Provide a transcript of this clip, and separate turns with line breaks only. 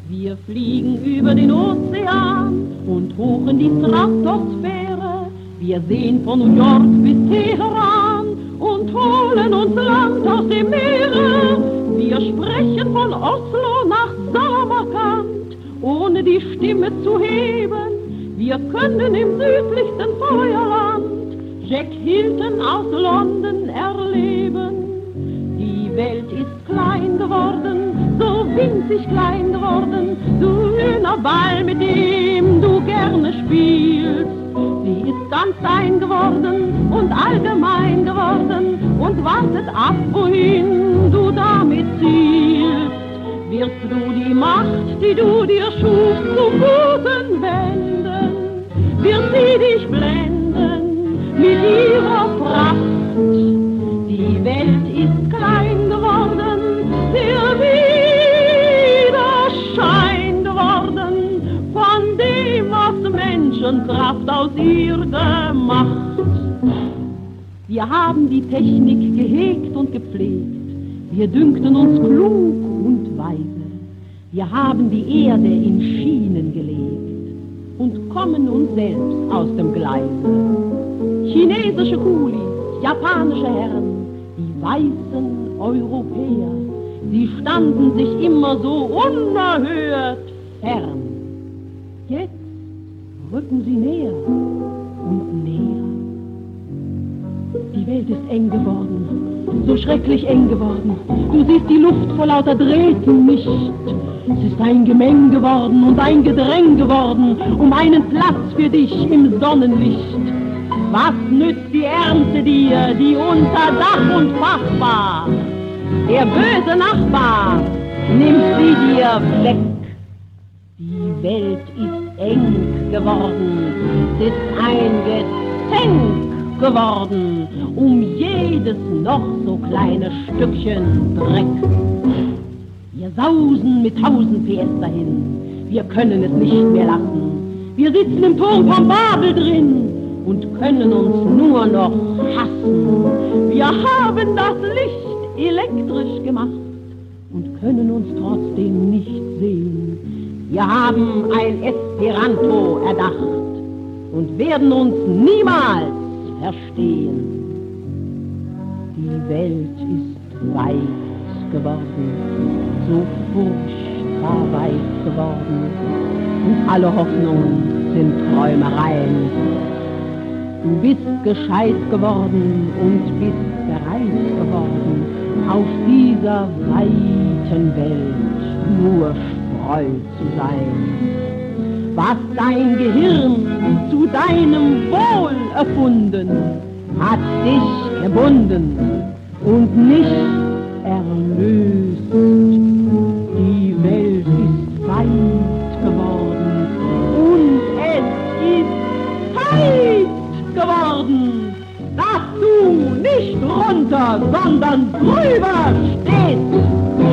Wir fliegen über den Ozean und hoch in die Stratosphäre. Wir sehen von New York bis Teheran und holen uns Land aus dem Meere. Wir sprechen von Oslo nach Samarkand, ohne die Stimme zu heben. Wir können im südlichsten Feuerland Jack Hilton aus London erleben. Die Welt ist klein geworden, so winzig klein geworden, du grüner Ball, mit dem du gerne spielst. Sie ist ganz ein geworden und allgemein geworden und wartet ab, wohin du damit zielst. Wirst du die Macht, die du dir schufst, zum Guten wenden, wird sie dich blenden mit ihrer Pracht. Die Welt ist klein geworden, der Widerschein geworden von dem, was Menschenkraft aus ihr gemacht. Wir haben die Technik gehegt und gepflegt, wir dünkten uns klug und weise. Wir haben die Erde in Schienen gelegt und kommen uns selbst aus dem Gleise. Chinesische Kulis, japanische Herren, die weißen Europäer, sie standen sich immer so unerhört fern. Jetzt rücken sie näher und näher. Die Welt ist eng geworden, so schrecklich eng geworden. Du siehst die Luft vor lauter Drähten nicht. Es ist ein Gemeng geworden und ein Gedräng geworden um einen Platz für dich im Sonnenlicht. Was nützt die Ernte dir, die unter Dach und Fach war? Der böse Nachbar nimmt sie dir weg. Die Welt ist eng geworden, es ist ein Gezänk geworden um jedes noch so kleine Stückchen Dreck. Wir sausen mit 1000 PS dahin, wir können es nicht mehr lassen. Wir sitzen im Turm von Babel drin und können uns nur noch hassen. Wir haben das Licht elektrisch gemacht und können uns trotzdem nicht sehen. Wir haben ein Esperanto erdacht und werden uns niemals verstehen. Die Welt ist weit geworden, so furchtbar weit geworden, und alle Hoffnungen sind Träumereien. Du bist gescheit geworden und bist bereit geworden, auf dieser weiten Welt nur Spreu zu sein. Was dein Gehirn zu deinem Wohl erfunden, hat dich gebunden und nicht erlöst. Die Welt ist weit geworden und es ist Zeit geworden, dass du nicht runter, sondern drüber stehst.